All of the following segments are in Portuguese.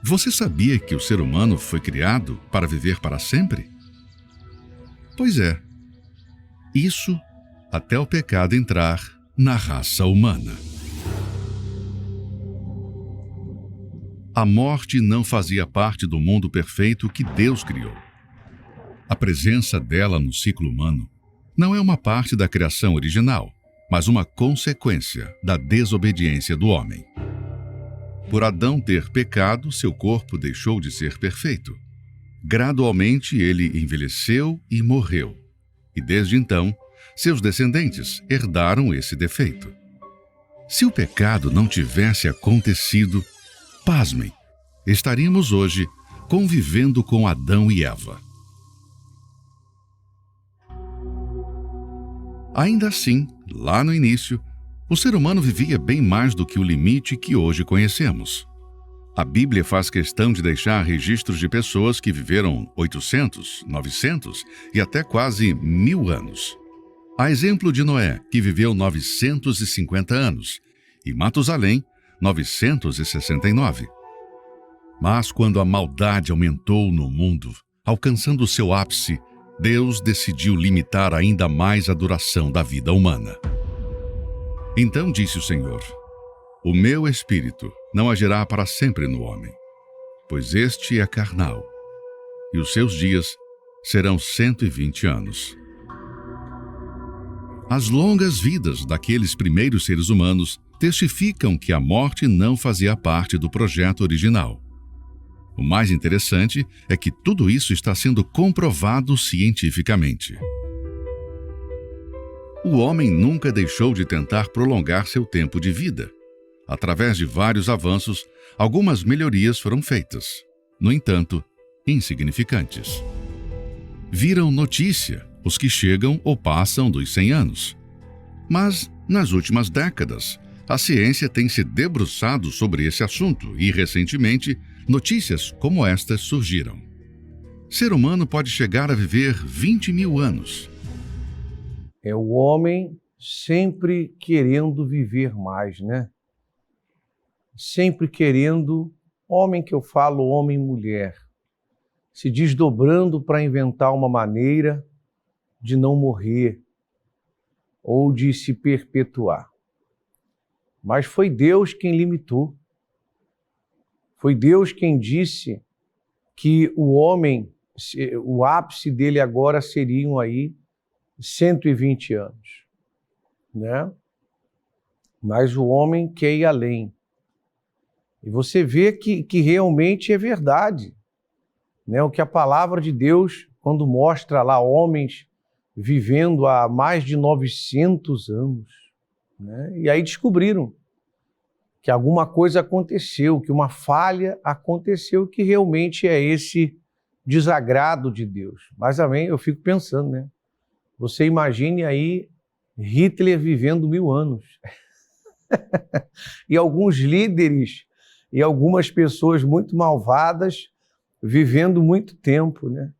Você sabia que o ser humano foi criado para viver para sempre? Pois é. Isso até o pecado entrar na raça humana. A morte não fazia parte do mundo perfeito que Deus criou. A presença dela no ciclo humano não é uma parte da criação original, mas uma consequência da desobediência do homem. Por Adão ter pecado, seu corpo deixou de ser perfeito. Gradualmente ele envelheceu e morreu. E desde então, seus descendentes herdaram esse defeito. Se o pecado não tivesse acontecido, pasmem, estaríamos hoje convivendo com Adão e Eva. Ainda assim, lá no início, o ser humano vivia bem mais do que o limite que hoje conhecemos. A Bíblia faz questão de deixar registros de pessoas que viveram 800, 900 e até quase 1000 anos. Há exemplo de Noé, que viveu 950 anos, e Matusalém, 969. Mas quando a maldade aumentou no mundo, alcançando seu ápice, Deus decidiu limitar ainda mais a duração da vida humana. Então disse o Senhor: o meu espírito não agirá para sempre no homem, pois este é carnal, e os seus dias serão 120 anos. As longas vidas daqueles primeiros seres humanos testificam que a morte não fazia parte do projeto original. O mais interessante é que tudo isso está sendo comprovado cientificamente. O homem nunca deixou de tentar prolongar seu tempo de vida. Através de vários avanços, algumas melhorias foram feitas, no entanto, insignificantes. Viram notícia os que chegam ou passam dos 100 anos. Mas, nas últimas décadas, a ciência tem se debruçado sobre esse assunto e, recentemente, notícias como estas surgiram. Ser humano pode chegar a viver 20.000 anos. É o homem sempre querendo viver mais, né? Sempre querendo, homem que eu falo, homem e mulher, se desdobrando para inventar uma maneira de não morrer ou de se perpetuar. Mas foi Deus quem limitou. Foi Deus quem disse que o homem, o ápice dele agora seriam aí 120 anos, né? Mas o homem quer ir além. E você vê que realmente é verdade, né? O que a palavra de Deus, quando mostra lá homens vivendo há mais de 900 anos, né? E aí descobriram que alguma coisa aconteceu, que uma falha aconteceu, que realmente é esse desagrado de Deus. Mas também eu fico pensando, né? Você imagine aí Hitler vivendo 1000 anos. E alguns líderes e algumas pessoas muito malvadas vivendo muito tempo, né?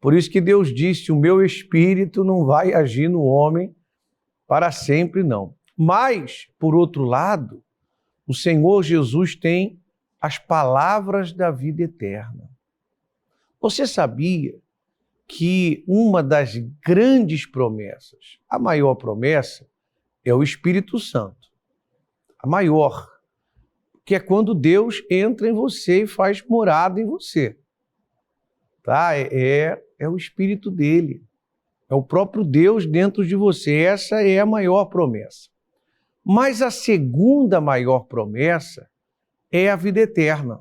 Por isso que Deus disse: o meu espírito não vai agir no homem para sempre, não. Mas, por outro lado, o Senhor Jesus tem as palavras da vida eterna. Você sabia que uma das grandes promessas, a maior promessa, é o Espírito Santo? A maior, que é quando Deus entra em você e faz morada em você. Tá? É o Espírito dele. É o próprio Deus dentro de você. Essa é a maior promessa. Mas a segunda maior promessa é a vida eterna.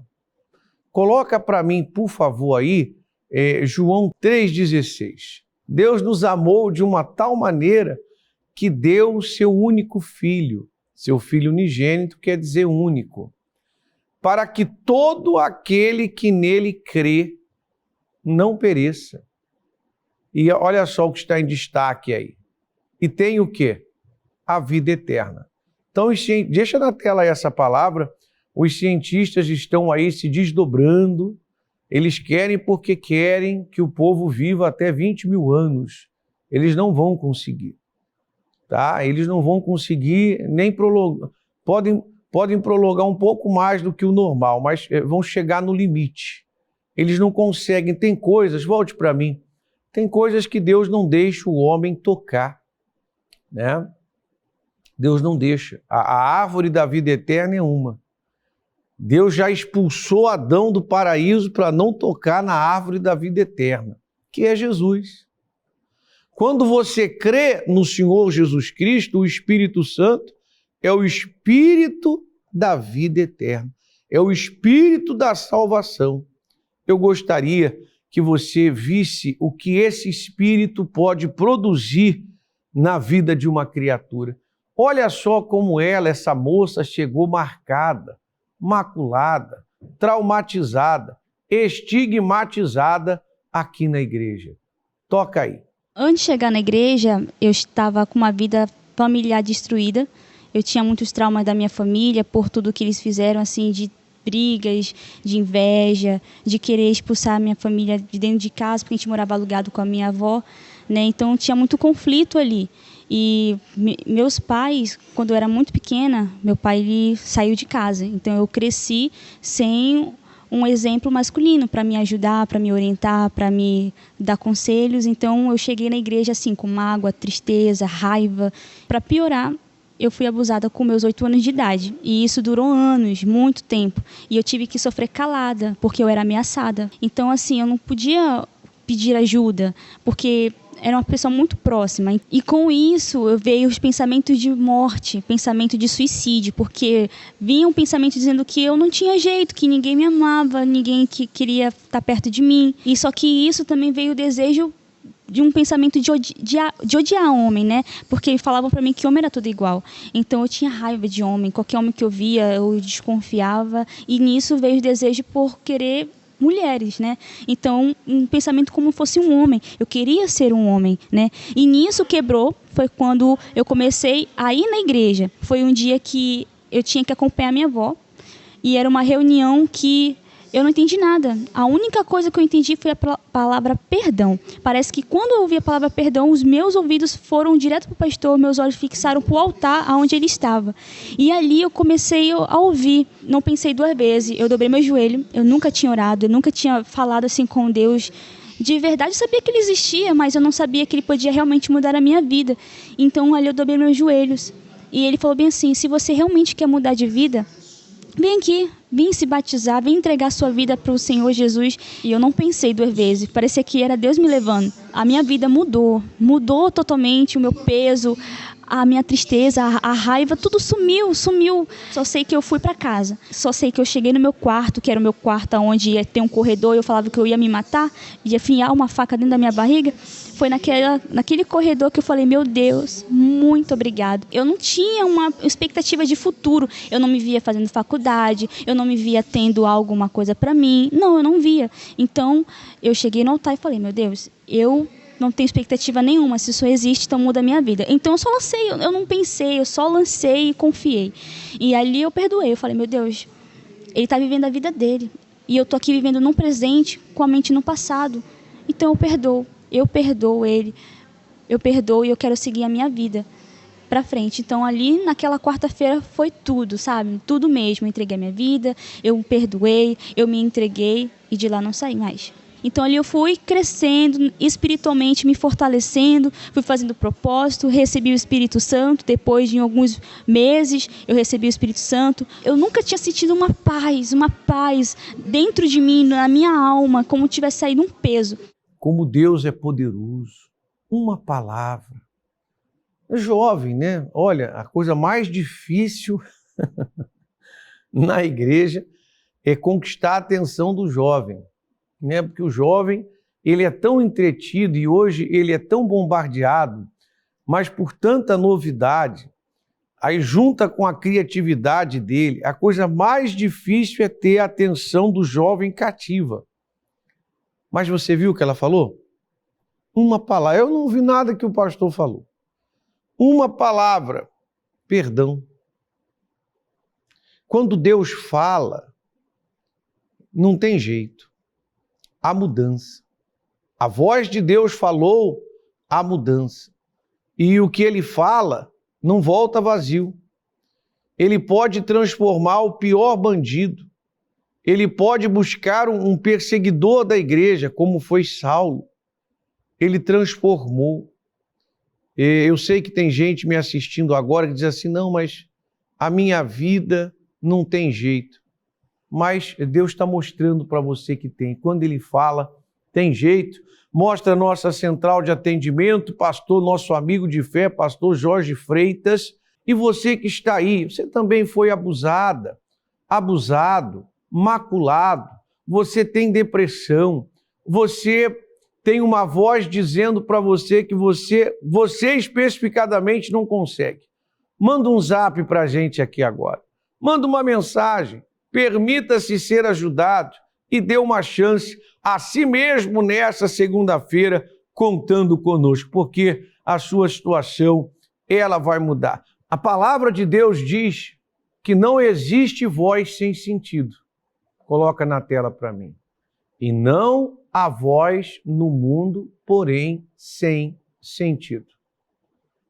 Coloca para mim, por favor, aí, João 3,16. Deus nos amou de uma tal maneira que deu o seu único filho, seu filho unigênito, quer dizer único, para que todo aquele que nele crê não pereça. E olha só o que está em destaque aí. E tem o quê? A vida eterna. Então, deixa na tela essa palavra. Os cientistas estão aí se desdobrando. Eles querem porque querem que o povo viva até 20.000 anos. Eles não vão conseguir. Tá? Eles não vão conseguir nem prolongar. Podem podem prolongar um pouco mais do que o normal, mas vão chegar no limite. Eles não conseguem, tem coisas, volte para mim, tem coisas que Deus não deixa o homem tocar, né? Deus não deixa. A árvore da vida eterna é uma. Deus já expulsou Adão do paraíso para não tocar na árvore da vida eterna, que é Jesus. Quando você crê no Senhor Jesus Cristo, o Espírito Santo é o Espírito da vida eterna, é o Espírito da salvação. Eu gostaria que você visse o que esse Espírito pode produzir na vida de uma criatura. Olha só como essa moça, chegou marcada, maculada, traumatizada, estigmatizada aqui na igreja. Toca aí. Antes de chegar na igreja, eu estava com uma vida familiar destruída. Eu tinha muitos traumas da minha família por tudo que eles fizeram, assim, de brigas, de inveja, de querer expulsar a minha família de dentro de casa, porque a gente morava alugado com a minha avó, né? Então tinha muito conflito ali. E meus pais, quando eu era muito pequena, meu pai ele saiu de casa. Então eu cresci sem um exemplo masculino para me ajudar, para me orientar, para me dar conselhos. Então eu cheguei na igreja assim com mágoa, tristeza, raiva. Para piorar, eu fui abusada com meus 8 anos de idade. E isso durou anos, muito tempo. E eu tive que sofrer calada, porque eu era ameaçada. Então assim, eu não podia pedir ajuda, porque era uma pessoa muito próxima. E com isso, veio os pensamentos de morte, pensamento de suicídio, porque vinha um pensamento dizendo que eu não tinha jeito, que ninguém me amava, ninguém que queria estar perto de mim. E só que isso também veio o desejo de um pensamento de odiar homem, né? Porque falavam para mim que homem era tudo igual. Então eu tinha raiva de homem, qualquer homem que eu via, eu desconfiava. E nisso veio o desejo por querer mulheres, né? Então, um pensamento como fosse um homem. Eu queria ser um homem, né? E nisso quebrou, foi quando eu comecei a ir na igreja. Foi um dia que eu tinha que acompanhar minha avó e era uma reunião que eu não entendi nada. A única coisa que eu entendi foi a palavra perdão. Parece que quando eu ouvi a palavra perdão, os meus ouvidos foram direto para o pastor, meus olhos fixaram para o altar onde ele estava. E ali eu comecei a ouvir. Não pensei 2 vezes. Eu dobrei meu joelho. Eu nunca tinha orado, eu nunca tinha falado assim com Deus. De verdade, eu sabia que ele existia, mas eu não sabia que ele podia realmente mudar a minha vida. Então ali eu dobrei meus joelhos. E ele falou bem assim, se você realmente quer mudar de vida, vem aqui, vem se batizar, vem entregar sua vida para o Senhor Jesus. E eu não pensei 2 vezes, parecia que era Deus me levando. A minha vida mudou totalmente, o meu peso, a minha tristeza, a raiva, tudo sumiu. Só sei que eu fui para casa, só sei que eu cheguei no meu quarto, que era o meu quarto onde ia ter um corredor, e eu falava que eu ia me matar, ia afiar uma faca dentro da minha barriga. Foi naquele corredor que eu falei, meu Deus, muito obrigado. Eu não tinha uma expectativa de futuro. Eu não me via fazendo faculdade, eu não me via tendo alguma coisa para mim. Não, eu não via. Então, eu cheguei no altar e falei, meu Deus, eu não tenho expectativa nenhuma. Se isso existe, então muda a minha vida. Então, eu só lancei, eu não pensei, eu só lancei e confiei. E ali eu perdoei. Eu falei, meu Deus, ele está vivendo a vida dele. E eu estou aqui vivendo no presente, com a mente no passado. Então, eu perdoo. Eu perdoo ele, eu perdoo e eu quero seguir a minha vida para frente. Então, ali naquela quarta-feira foi tudo, sabe? Tudo mesmo. Eu entreguei a minha vida, eu perdoei, eu me entreguei e de lá não saí mais. Então, ali eu fui crescendo espiritualmente, me fortalecendo, fui fazendo propósito, recebi o Espírito Santo. Depois de alguns meses, eu recebi o Espírito Santo. Eu nunca tinha sentido uma paz dentro de mim, na minha alma, como tivesse saído um peso. Como Deus é poderoso, uma palavra. Jovem, né? Olha, a coisa mais difícil na igreja é conquistar a atenção do jovem, né? Porque o jovem, ele é tão entretido e hoje ele é tão bombardeado, mas por tanta novidade, aí junta com a criatividade dele, a coisa mais difícil é ter a atenção do jovem cativa. Mas você viu o que ela falou? Uma palavra. Eu não ouvi nada que o pastor falou. Uma palavra. Perdão. Quando Deus fala, não tem jeito. Há mudança. A voz de Deus falou, há mudança. E o que ele fala não volta vazio. ele pode transformar o pior bandido, ele pode buscar um perseguidor da igreja, como foi Saulo. Ele transformou. Eu sei que tem gente me assistindo agora que diz assim, não, mas a minha vida não tem jeito. Mas Deus está mostrando para você que tem. Quando Ele fala, tem jeito. Mostra a nossa central de atendimento, pastor, nosso amigo de fé, pastor Jorge Freitas. E você que está aí, você também foi abusada, abusado, maculado. Você tem depressão. Você tem uma voz dizendo para você que você especificadamente não consegue. Manda um zap para a gente aqui agora. Manda uma mensagem. Permita-se ser ajudado e dê uma chance a si mesmo nessa segunda-feira contando conosco, porque a sua situação, ela vai mudar. A palavra de Deus diz que não existe voz sem sentido. Coloca na tela para mim. E não há voz no mundo, porém sem sentido.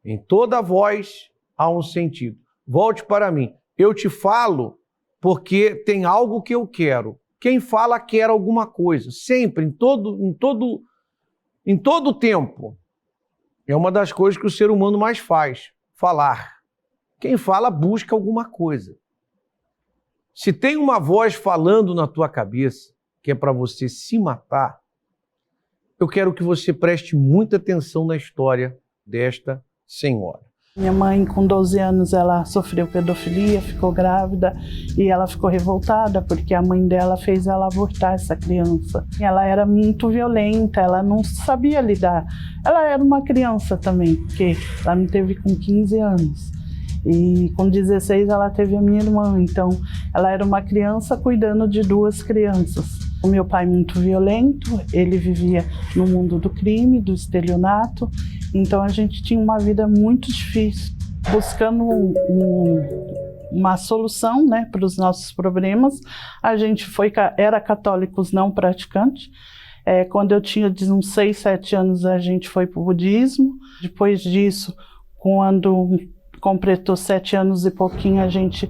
Em toda voz há um sentido. Volte para mim. Eu te falo porque tem algo que eu quero. Quem fala quer alguma coisa. Sempre, em todo tempo. É uma das coisas que o ser humano mais faz. Falar. Quem fala busca alguma coisa. Se tem uma voz falando na tua cabeça, que é para você se matar, eu quero que você preste muita atenção na história desta senhora. Minha mãe, com 12 anos, ela sofreu pedofilia, ficou grávida e ela ficou revoltada porque a mãe dela fez ela abortar essa criança. Ela era muito violenta, ela não sabia lidar. Ela era uma criança também, porque ela me teve com 15 anos. E com 16 ela teve a minha irmã, então ela era uma criança cuidando de duas crianças. O meu pai muito violento, ele vivia no mundo do crime, do estelionato, então a gente tinha uma vida muito difícil, buscando uma solução, né, para os nossos problemas. A gente era católicos não praticantes. Quando eu tinha uns 6, 7 anos, a gente foi para o budismo. Depois disso, quando completou 7 anos e pouquinho, a gente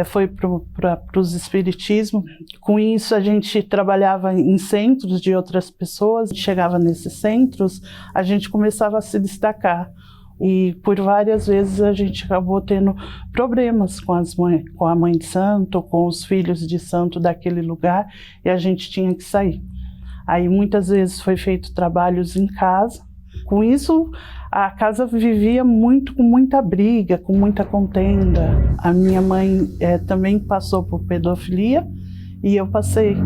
foi para os espiritismo. Com isso, a gente trabalhava em centros de outras pessoas. Chegava nesses centros, a gente começava a se destacar. E por várias vezes a gente acabou tendo problemas com a mãe de santo, com os filhos de santo daquele lugar, e a gente tinha que sair. Aí muitas vezes foi feito trabalhos em casa. Com isso, a casa vivia com muita briga, com muita contenda. A minha mãe também passou por pedofilia e eu passei.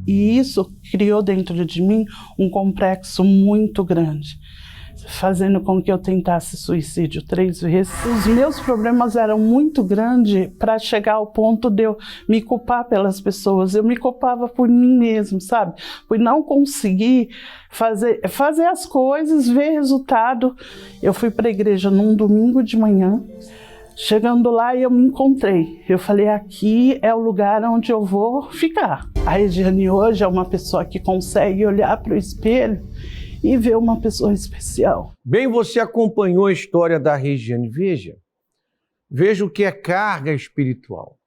E isso criou dentro de mim um complexo muito grande, fazendo com que eu tentasse suicídio 3 vezes. Os meus problemas eram muito grandes para chegar ao ponto de eu me culpar pelas pessoas. Eu me culpava por mim mesmo, sabe? Por não conseguir fazer as coisas, ver resultado. Eu fui para a igreja num domingo de manhã. Chegando lá, eu me encontrei. Eu falei, aqui é o lugar onde eu vou ficar. A Regiane hoje é uma pessoa que consegue olhar para o espelho e ver uma pessoa especial. Bem, você acompanhou a história da Regiane. Veja o que é carga espiritual.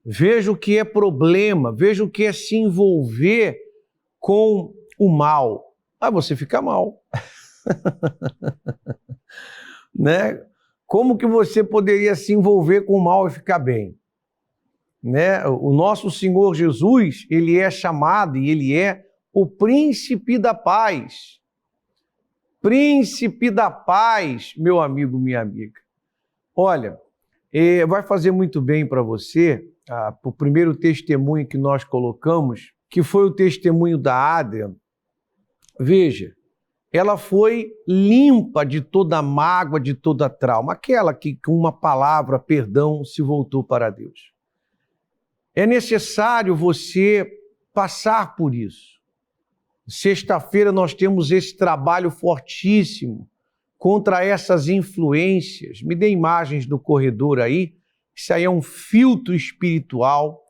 Veja o que é problema. Veja o que é se envolver com o mal. Ah, você fica mal. Né? Como que você poderia se envolver com o mal e ficar bem? Né? O nosso Senhor Jesus, ele é chamado e ele é o príncipe da paz. Príncipe da paz, meu amigo, minha amiga. Olha, vai fazer muito bem para você o primeiro testemunho que nós colocamos, que foi o testemunho da Adria. Veja, ela foi limpa de toda mágoa, de toda trauma, aquela que com uma palavra, perdão, se voltou para Deus. É necessário você passar por isso. Sexta-feira nós temos esse trabalho fortíssimo contra essas influências. Me dê imagens do corredor aí. Isso aí é um filtro espiritual.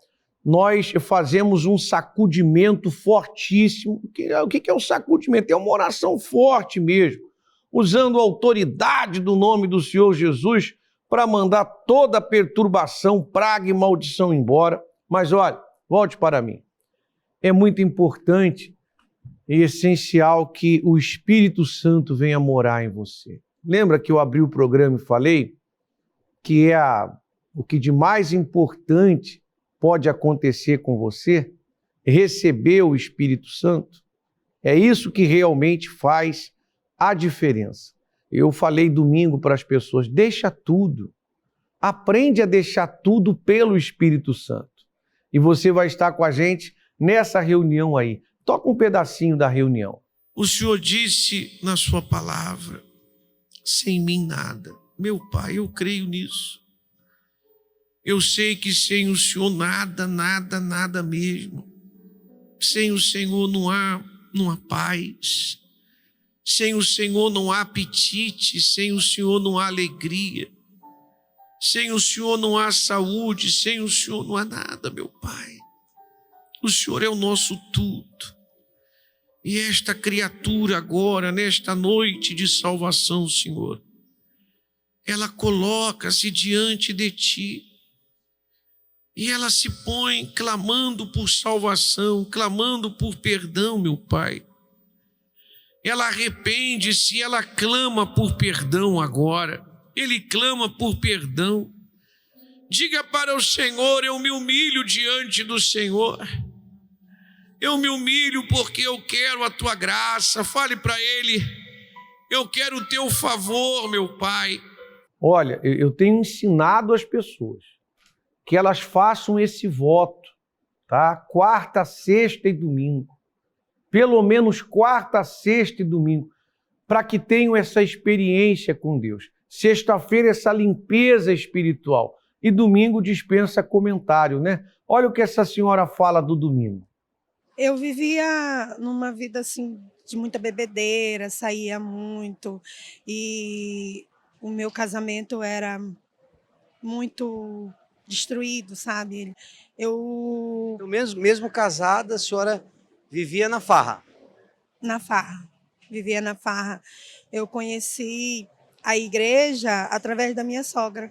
Nós fazemos um sacudimento fortíssimo. O que é um sacudimento? É uma oração forte mesmo. usando a autoridade do nome do Senhor Jesus para mandar toda perturbação, praga e maldição embora. Mas olha, volte para mim. É muito importante e essencial que o Espírito Santo venha morar em você. Lembra que eu abri o programa e falei que o que de mais importante pode acontecer com você? Receber o Espírito Santo. É isso que realmente faz a diferença. Eu falei domingo para as pessoas, deixa tudo. Aprende a deixar tudo pelo Espírito Santo. E você vai estar com a gente nessa reunião aí. Toca um pedacinho da reunião. O Senhor disse na sua palavra, sem mim nada. Meu Pai, eu creio nisso. Eu sei que sem o Senhor nada, nada, nada mesmo. Sem o Senhor não há paz. Sem o Senhor não há apetite. Sem o Senhor não há alegria. Sem o Senhor não há saúde. Sem o Senhor não há nada, meu Pai. O Senhor é o nosso tudo. E esta criatura agora, nesta noite de salvação, Senhor, ela coloca-se diante de Ti. E ela se põe clamando por salvação, clamando por perdão, meu Pai. Ela arrepende-se, ela clama por perdão agora. Ele clama por perdão. Diga para o Senhor, eu me humilho diante do Senhor. Eu me humilho porque eu quero a Tua graça. Fale para Ele, eu quero o Teu favor, meu Pai. Olha, eu tenho ensinado as pessoas que elas façam esse voto, tá? Quarta, sexta e domingo. Pelo menos quarta, sexta e domingo, para que tenham essa experiência com Deus. Sexta-feira, essa limpeza espiritual. E domingo dispensa comentário, né? Olha o que essa senhora fala do domingo. Eu vivia numa vida assim de muita bebedeira, saía muito e o meu casamento era muito destruído, sabe? Então, mesmo casada, a senhora vivia na farra? Na farra, vivia na farra. Eu conheci a igreja através da minha sogra.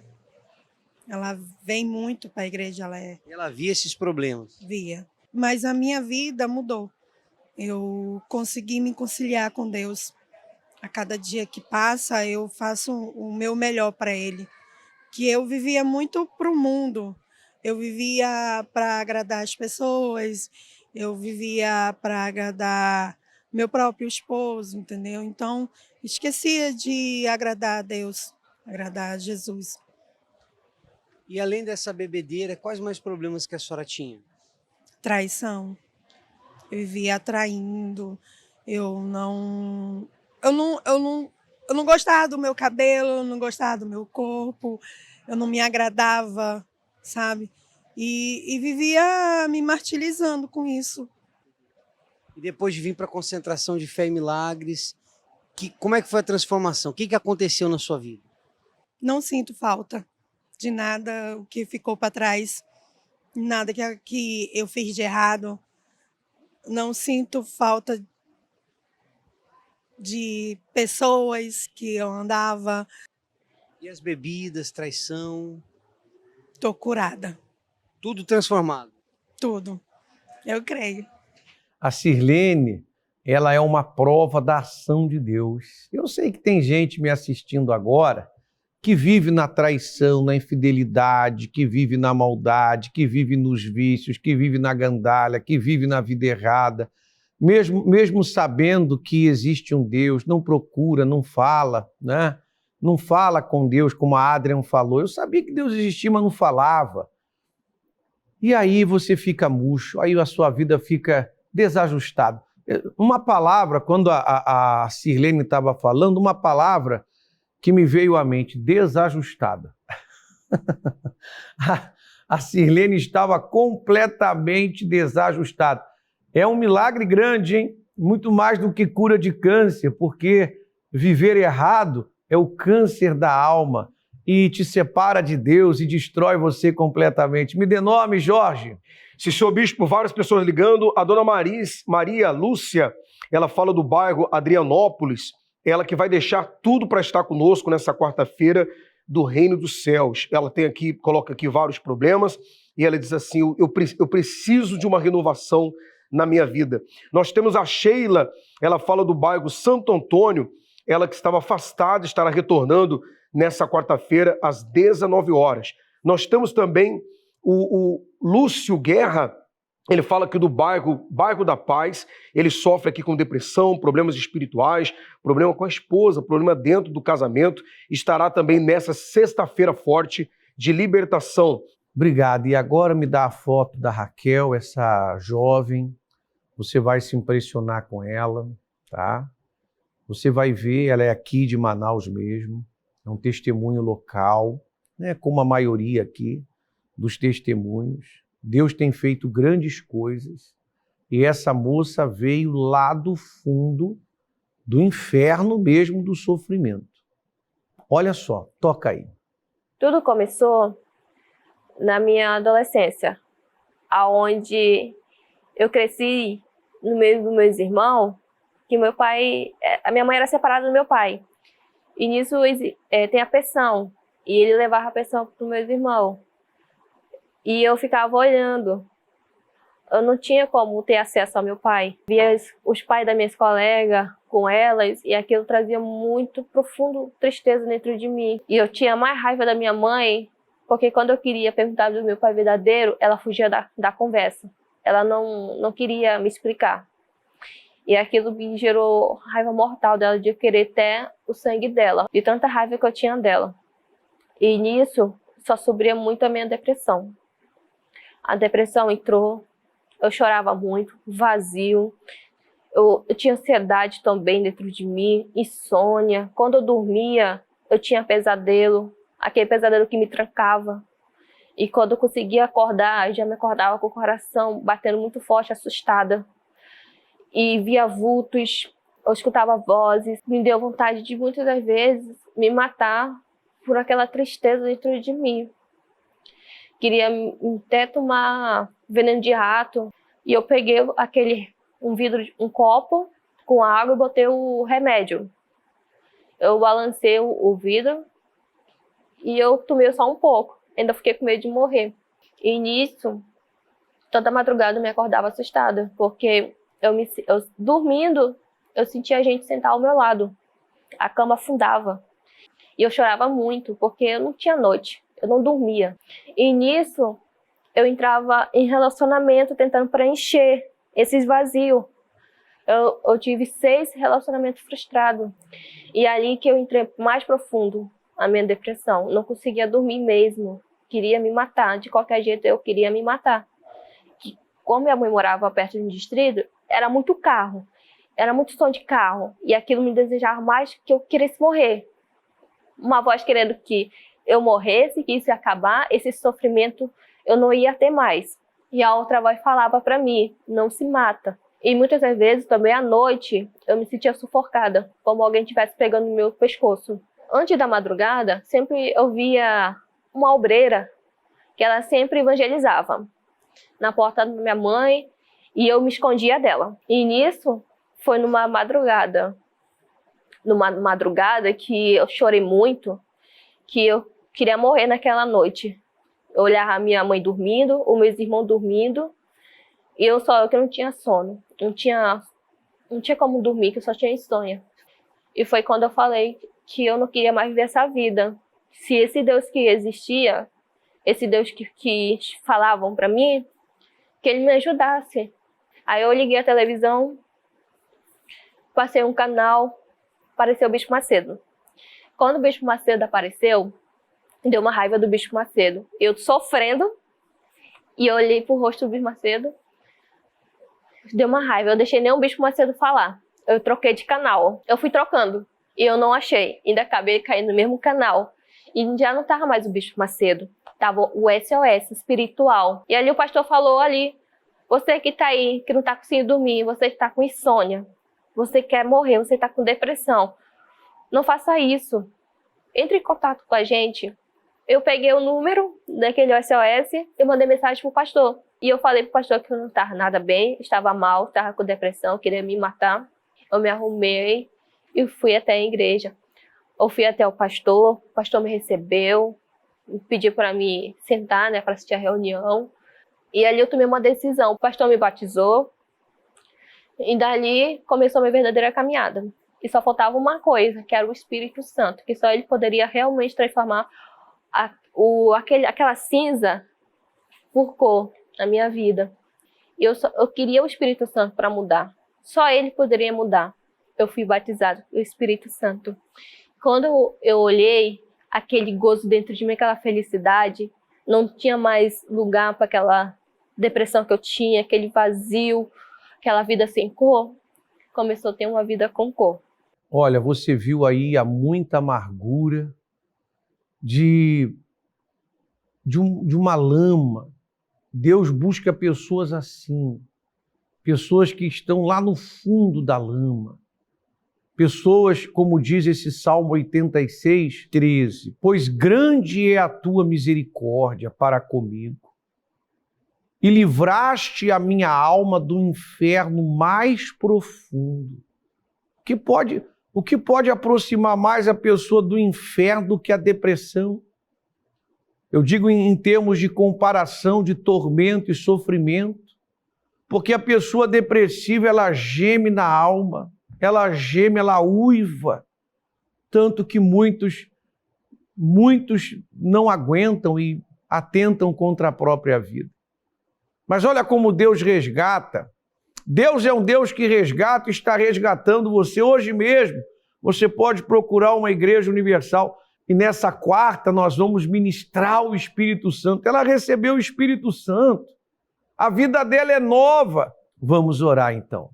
Ela vem muito para a igreja, Ela via esses problemas? Via. Mas a minha vida mudou. Eu consegui me conciliar com Deus. A cada dia que passa, eu faço o meu melhor para Ele. Que eu vivia muito para o mundo. Eu vivia para agradar as pessoas. Eu vivia para agradar meu próprio esposo, entendeu? Então, esquecia de agradar a Deus, agradar a Jesus. E além dessa bebedeira, quais mais problemas que a senhora tinha? Traição. Eu vivia traindo. Eu não gostava do meu cabelo, eu não gostava do meu corpo, eu não me agradava, sabe? E vivia me martirizando com isso. E depois de vir para a concentração de Fé e Milagres, como é que foi a transformação? O que aconteceu na sua vida? Não sinto falta de nada o que ficou para trás, nada que eu fiz de errado. Não sinto falta de pessoas que eu andava. E as bebidas, traição? Estou curada. Tudo transformado? Tudo. Eu creio. A Sirlene, ela é uma prova da ação de Deus. Eu sei que tem gente me assistindo agora que vive na traição, na infidelidade, que vive na maldade, que vive nos vícios, que vive na gandalha, que vive na vida errada. Mesmo sabendo que existe um Deus, não procura, não fala, né? Não fala com Deus como a Adrian falou. Eu sabia que Deus existia, mas não falava. E aí você fica murcho, aí a sua vida fica desajustada. Uma palavra, quando a Sirlene estava falando, uma palavra que me veio à mente, desajustada. A Sirlene estava completamente desajustada. É um milagre grande, hein? Muito mais do que cura de câncer, porque viver errado é o câncer da alma e te separa de Deus e destrói você completamente. Me dê nome, Jorge. Se sou bispo, várias pessoas ligando. A dona Maria Lúcia, ela fala do bairro Adrianópolis. ela que vai deixar tudo para estar conosco nessa quarta-feira do Reino dos Céus. Ela tem aqui, coloca aqui vários problemas, e ela diz assim, eu preciso de uma renovação na minha vida. Nós temos a Sheila, ela fala do bairro Santo Antônio, ela que estava afastada, estará retornando nessa quarta-feira às 19 horas. Nós temos também o Lúcio Guerra, ele fala aqui do bairro da Paz, ele sofre aqui com depressão, problemas espirituais, problema com a esposa, problema dentro do casamento, estará também nessa sexta-feira forte de libertação. Obrigado. E agora me dá a foto da Raquel, essa jovem. Você vai se impressionar com ela, tá? Você vai ver, ela é aqui de Manaus mesmo. É um testemunho local, né? Como a maioria aqui dos testemunhos. Deus tem feito grandes coisas. E essa moça veio lá do fundo do inferno mesmo, do sofrimento. Olha só, toca aí. Tudo começou na minha adolescência, aonde eu cresci no meio dos meus irmãos, que meu pai, a minha mãe era separada do meu pai. E nisso tem a pensão, e ele levava a pensão para os meus irmãos. E eu ficava olhando. Eu não tinha como ter acesso ao meu pai. Via os pais das minhas colegas com elas, e aquilo trazia muito profundo tristeza dentro de mim. E eu tinha mais raiva da minha mãe, porque quando eu queria perguntar do meu pai verdadeiro, ela fugia da conversa. Ela não queria me explicar. E aquilo me gerou raiva mortal dela, de eu querer até o sangue dela, de tanta raiva que eu tinha dela. E nisso, só sobria muito a minha depressão. A depressão entrou, eu chorava muito, vazio. Eu tinha ansiedade também dentro de mim, insônia. Quando eu dormia, eu tinha pesadelo, aquele pesadelo que me trancava. E quando eu conseguia acordar, eu já me acordava com o coração batendo muito forte, assustada. E via vultos, eu escutava vozes. Me deu vontade de, muitas das vezes, me matar por aquela tristeza dentro de mim. Queria até tomar veneno de rato. E eu peguei um copo com água e botei o remédio. Eu balancei o vidro e eu tomei só um pouco. Ainda fiquei com medo de morrer. E nisso, toda madrugada eu me acordava assustada, porque eu dormindo, eu sentia a gente sentar ao meu lado. A cama afundava. E eu chorava muito, porque eu não tinha noite. Eu não dormia. E nisso, eu entrava em relacionamento tentando preencher esses vazios. Eu tive 6 relacionamentos frustrados. E ali que eu entrei mais profundo a minha depressão. Não conseguia dormir mesmo. Queria me matar. De qualquer jeito, eu queria me matar. Como minha mãe morava perto de um distrito, era muito carro. Era muito som de carro. E aquilo me desejava mais que eu quisesse morrer. Uma voz querendo que eu morresse, que isso ia acabar, esse sofrimento eu não ia ter mais. E a outra voz falava para mim, não se mata. E muitas das vezes, também à noite, eu me sentia sufocada, como alguém estivesse pegando no meu pescoço. Antes da madrugada, sempre eu via uma obreira, que ela sempre evangelizava, na porta da minha mãe, e eu me escondia dela. E nisso, foi numa madrugada que eu chorei muito, que eu queria morrer naquela noite. Eu olhava a minha mãe dormindo, os meus irmãos dormindo, e eu que não tinha sono. Não tinha como dormir, que eu só tinha insônia. E foi quando eu falei que eu não queria mais viver essa vida. Se esse Deus que existia, esse Deus que falavam para mim, que ele me ajudasse. Aí eu liguei a televisão, passei um canal, apareceu o Bispo Macedo. Quando o Bispo Macedo apareceu, deu uma raiva do Bispo Macedo. Eu sofrendo, e eu olhei pro rosto do Bispo Macedo, deu uma raiva. Eu deixei nem o Bispo Macedo falar. Eu troquei de canal. Eu fui trocando, e eu não achei. Ainda acabei caindo no mesmo canal. E já não tava mais o Bispo Macedo. Tava o SOS, espiritual. E ali o pastor falou ali, você que tá aí, que não tá conseguindo dormir, você que tá com insônia, você quer morrer, você tá com depressão, não faça isso. Entre em contato com a gente. Eu peguei o número daquele SOS e mandei mensagem pro pastor. E eu falei pro pastor que eu não estava nada bem, estava mal, estava com depressão, queria me matar. Eu me arrumei e fui até a igreja. Eu fui até o pastor me recebeu, pediu para me sentar, né, para assistir a reunião. E ali eu tomei uma decisão. O pastor me batizou e dali começou a minha verdadeira caminhada. E só faltava uma coisa, que era o Espírito Santo, que só ele poderia realmente transformar aquela cinza por cor na minha vida. E eu queria o Espírito Santo para mudar. Só ele poderia mudar. Eu fui batizado pelo Espírito Santo. Quando eu olhei aquele gozo dentro de mim, aquela felicidade, não tinha mais lugar para aquela depressão que eu tinha, aquele vazio, aquela vida sem cor. Começou a ter uma vida com cor. Olha, você viu aí há muita amargura de uma lama. Deus busca pessoas assim, pessoas que estão lá no fundo da lama. Pessoas, como diz esse Salmo 86, 13, pois grande é a tua misericórdia para comigo, e livraste a minha alma do inferno mais profundo. O que pode aproximar mais a pessoa do inferno do que a depressão? Eu digo em termos de comparação de tormento e sofrimento, porque a pessoa depressiva, ela geme na alma, ela geme, ela uiva, tanto que muitos não aguentam e atentam contra a própria vida. Mas olha como Deus resgata. Deus é um Deus que resgata e está resgatando você hoje mesmo. Você pode procurar uma igreja universal e nessa quarta nós vamos ministrar o Espírito Santo. Ela recebeu o Espírito Santo. A vida dela é nova. Vamos orar então.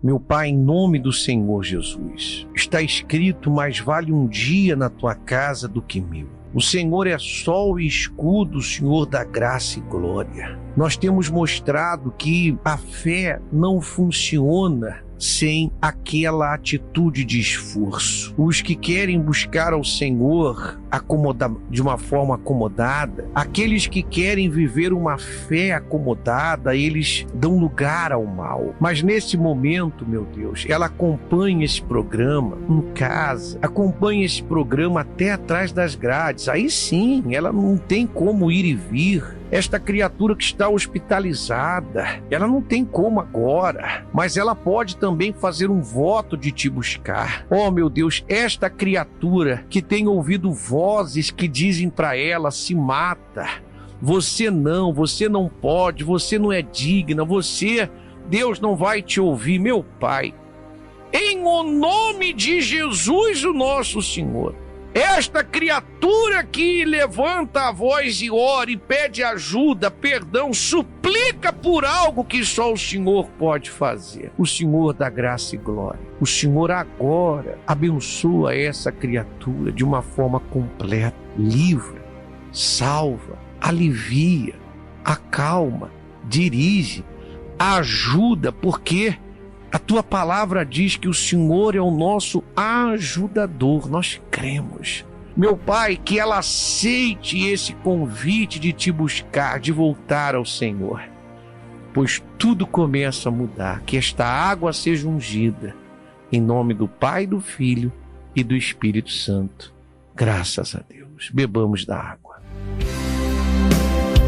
Meu Pai, em nome do Senhor Jesus, está escrito, mais vale um dia na tua casa do que 1000. O Senhor é sol e escudo, o Senhor da graça e glória. Nós temos mostrado que a fé não funciona sem aquela atitude de esforço. Os que querem buscar ao Senhor de uma forma acomodada, aqueles que querem viver uma fé acomodada, eles dão lugar ao mal. Mas nesse momento, meu Deus, ela acompanha esse programa em casa, acompanha esse programa até atrás das grades. Aí sim, ela não tem como ir e vir. Esta criatura que está hospitalizada, ela não tem como agora, mas ela pode também fazer um voto de te buscar. Oh, meu Deus, esta criatura que tem ouvido vozes que dizem para ela, se mata, você não pode, você não é digna, Deus não vai te ouvir, meu Pai. Em o nome de Jesus, o nosso Senhor, esta criatura que levanta a voz e ora e pede ajuda, perdão, suplica por algo que só o Senhor pode fazer. O Senhor da graça e glória. O Senhor agora abençoa essa criatura de uma forma completa. Livra, salva, alivia, acalma, dirige, ajuda, porque a tua palavra diz que o Senhor é o nosso ajudador. Nós cremos. Meu Pai, que ela aceite esse convite de te buscar, de voltar ao Senhor. Pois tudo começa a mudar. Que esta água seja ungida. Em nome do Pai, do Filho e do Espírito Santo. Graças a Deus. Bebamos da água.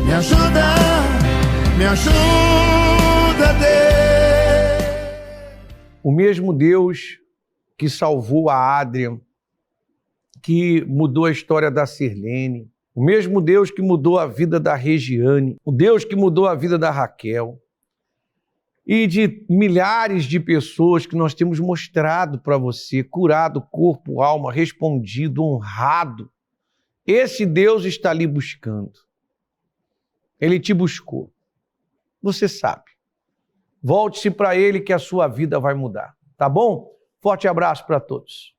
Me ajuda, Deus. O mesmo Deus que salvou a Adrian, que mudou a história da Sirlene, o mesmo Deus que mudou a vida da Regiane, o Deus que mudou a vida da Raquel e de milhares de pessoas que nós temos mostrado para você, curado corpo, alma, respondido, honrado. Esse Deus está ali buscando. Ele te buscou. Você sabe. Volte-se para Ele que a sua vida vai mudar. Tá bom? Forte abraço para todos.